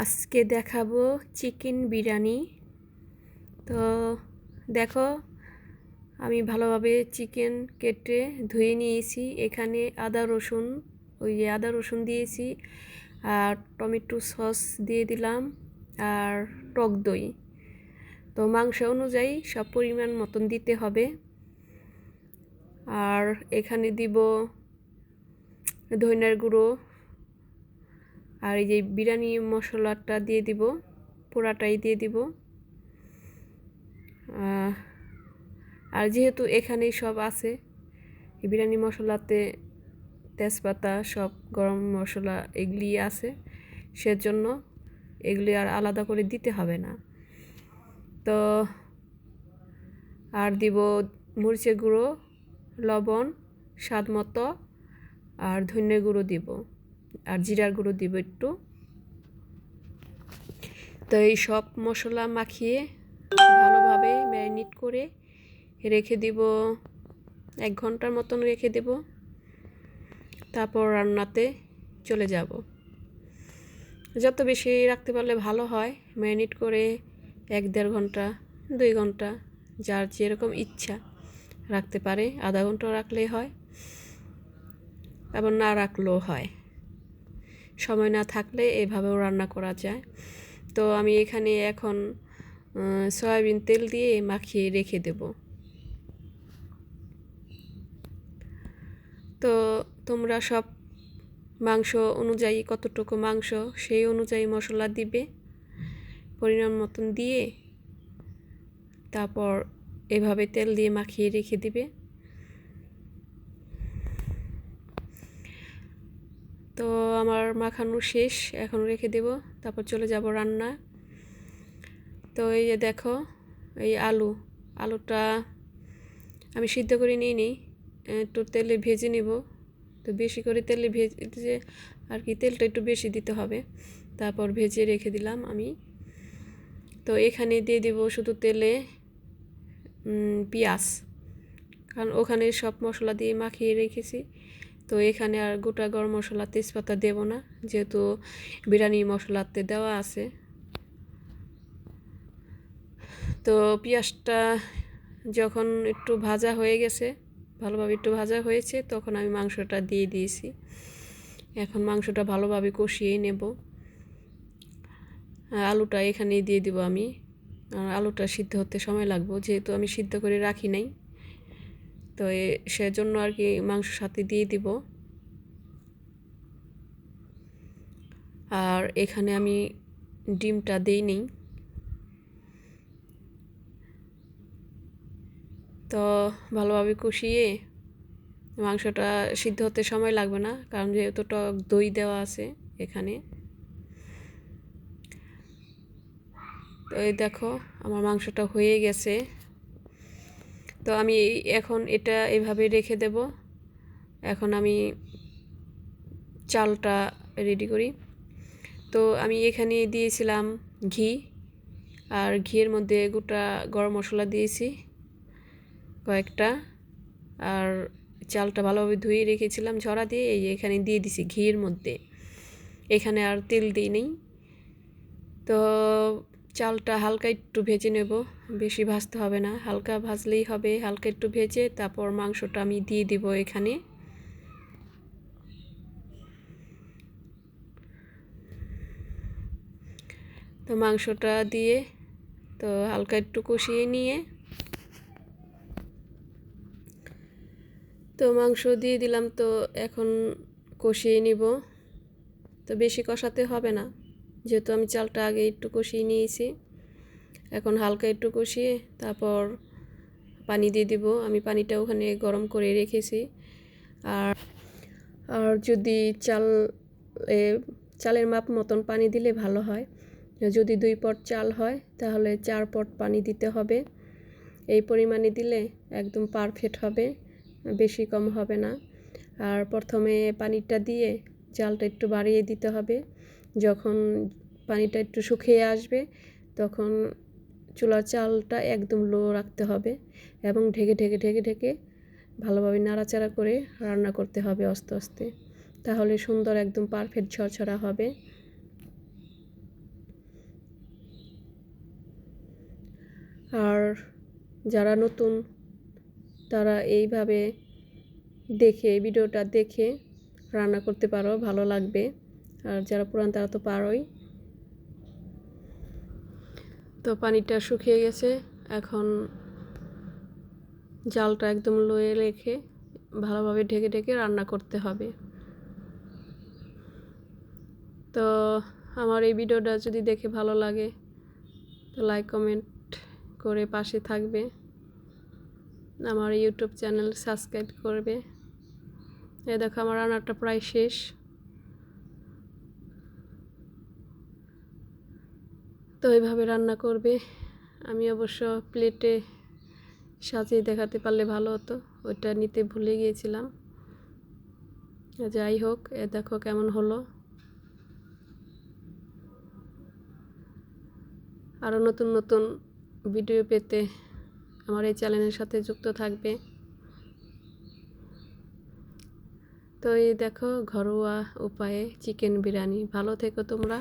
আজকে দেখাবো চিকেন বিরিয়ানি। তো দেখো, আমি ভালোভাবে চিকেন কেটে ধুয়ে নিয়েছি। এখানে আদা রসুন দিয়েছি, আর টমেটো সস দিয়ে দিলাম, আর টক দই। তো মাংস অনুযায়ী সব পরিমাণ মতন দিতে হবে। আর এখানে দিব ধনিয়ার গুঁড়ো, আর এই যে বিরিয়ানি মশলাটা দিয়ে দিব, পোড়াটাই দিয়ে দিব। আর যেহেতু এখানেই সব আছে, এই বিরিয়ানি মশলাতে তেজপাতা, সব গরম মশলা এগুলি আছে, সেজন্য এগুলি আর আলাদা করে দিতে হবে না। তো আর দিব মরিচের গুঁড়ো, লবণ স্বাদ মতো, আর ধনিয়ার গুঁড়ো দিব, আর জিরার গুঁড়ো দিব একটু। তো এই সব মশলা মাখিয়ে ভালোভাবে ম্যারিনেট করে রেখে দিব, 1 ঘন্টার মতন রেখে দেব। তারপর রান্নাতে চলে যাব। যত বেশি রাখতে পারলে ভালো হয়, ম্যারিনেট করে 1-1.5 ঘন্টা, 2 ঘন্টা, যার যেরকম ইচ্ছা রাখতে পারে। আধা ঘন্টা রাখলেই হয়, আবার না রাখলেও হয়। সময় না থাকলে এভাবেও রান্না করা যায়। তো আমি এখানে এখন সয়াবিন তেল দিয়ে মাখিয়ে রেখে দেব। তো তোমরা সব মাংস অনুযায়ী, কতটুকু মাংস সেই অনুযায়ী মশলা দিবে, পরিমাণ মতন দিয়ে তারপর এভাবে তেল দিয়ে মাখিয়ে রেখে দিবে। তো আমার মাখানো শেষ, এখন রেখে দেব, তারপর চলে যাব রান্না। তো এই যে দেখো, এই আলুটা আমি সিদ্ধ করে নিয়ে নিই, একটু তেলে ভেজে নেব। তো বেশি করে তেলে ভেজে আর কি, তেলটা একটু বেশি দিতে হবে। তারপর ভেজে রেখে দিলাম আমি। তো এখানে দিয়ে দেব শুধু তেলে পেঁয়াজ, কারণ ওখানে সব মশলা দিয়ে মাখিয়ে রেখেছি। তো এখানে আর গোটা গরম মশলা, তেজপাতা দেব না, যেহেতু বিরিয়ানি মশলাতে দেওয়া আছে। তো পেঁয়াজটা যখন একটু ভাজা হয়ে গেছে, ভালোভাবে একটু ভাজা হয়েছে, তখন আমি মাংসটা দিয়ে দিয়েছি। এখন মাংসটা ভালোভাবে কষিয়ে নেব। আলুটা এখানে দিয়ে দিব আমি। আলুটা সিদ্ধ হতে সময় লাগবে, যেহেতু আমি সিদ্ধ করে রাখি নাই। তো সেজন্য আর কি মাংস সাথে দিয়ে দিব। আর এখানে আমি ডিমটা দিই নি। তো ভালোভাবে কষিয়ে, মাংসটা সিদ্ধ হতে সময় লাগবে না, কারণ যেহেতু টক দই দেওয়া আছে এখানে। তো এই দেখো, আমার মাংসটা হয়ে গেছে। তো আমি এখন এটা এভাবে রেখে দেব। এখন আমি চালটা রেডি করি। তো আমি এখানে দিয়েছিলাম ঘি, আর ঘিয়ের মধ্যে গোটা গরম মশলা দিয়েছি কয়েকটা, আর চালটা ভালোভাবে ধুয়ে রেখেছিলাম ঝরা দিয়ে, এই এখানে দিয়ে দিছি ঘিয়ের মধ্যে। এখানে আর তেল দিই নেই। তো চালটা হালকা একটু ভেজে নেব, বেশি ভাজতে হবে না, হালকা ভাজলেই হবে। হালকা একটু ভেজে তারপর মাংসটা আমি দিয়ে দিব এখানে। তো মাংসটা দিয়ে তো হালকা একটু কষিয়ে নিয়ে, তো মাংস দিয়ে দিলাম। তো এখন কষিয়ে নিব। তো বেশি কষাতে হবে না, যেহেতু আমি চালটা আগে একটু কষিয়ে নিয়েছি। এখন হালকা একটু কষিয়ে তারপর পানি দিয়ে দিব। আমি পানিটা ওখানে গরম করে রেখেছি। আর আর যদি চালের মাপ মতন পানি দিলে ভালো হয়। যদি 2 পট চাল হয় তাহলে 4 পট পানি দিতে হবে। এই পরিমাণে দিলে একদম পারফেক্ট হবে, বেশি কম হবে না। আর প্রথমে পানিটা দিয়ে চালটা একটু বাড়িয়ে দিতে হবে। যখন পানিটা একটু শুকিয়ে আসবে, তখন চুলার চালটা একদম লো রাখতে হবে এবং ঢেকে ঢেকে ঢেকে ঢেকে ভালোভাবে নাড়াচাড়া করে রান্না করতে হবে আস্তে আস্তে। তাহলে সুন্দর একদম পারফেক্ট ঝরঝরা হবে। আর যারা নতুন তারা এইভাবে দেখে ভিডিওটা দেখে রান্না করতে পারো, ভালো লাগবে। আর যারা পুরান তারা তো পারোই। তো পানিটা শুকিয়ে গেছে, এখন জালটা একদম লোয়ে রেখে ভালোভাবে ঢেকে ঢেকে রান্না করতে হবে। তো আমার এই ভিডিওটা যদি দেখে ভালো লাগে তো লাইক কমেন্ট করে পাশে থাকবে, আমার ইউটিউব চ্যানেল সাবস্ক্রাইব করবে। এই দেখো আমার রান্নাটা প্রায় শেষ। তো এইভাবে রান্না করবে। আমি অবশ্য প্লেটে সাজিয়ে দেখাতে পারলে ভালো হতো, ওইটা নিতে ভুলে গিয়েছিলাম। যাই হোক, এ দেখো কেমন হলো। আরও নতুন নতুন ভিডিও পেতে আমার এই চ্যানেলের সাথে যুক্ত থাকবে। তো এই দেখো ঘরোয়া উপায়ে চিকেন বিরিয়ানি। ভালো থেকো তোমরা।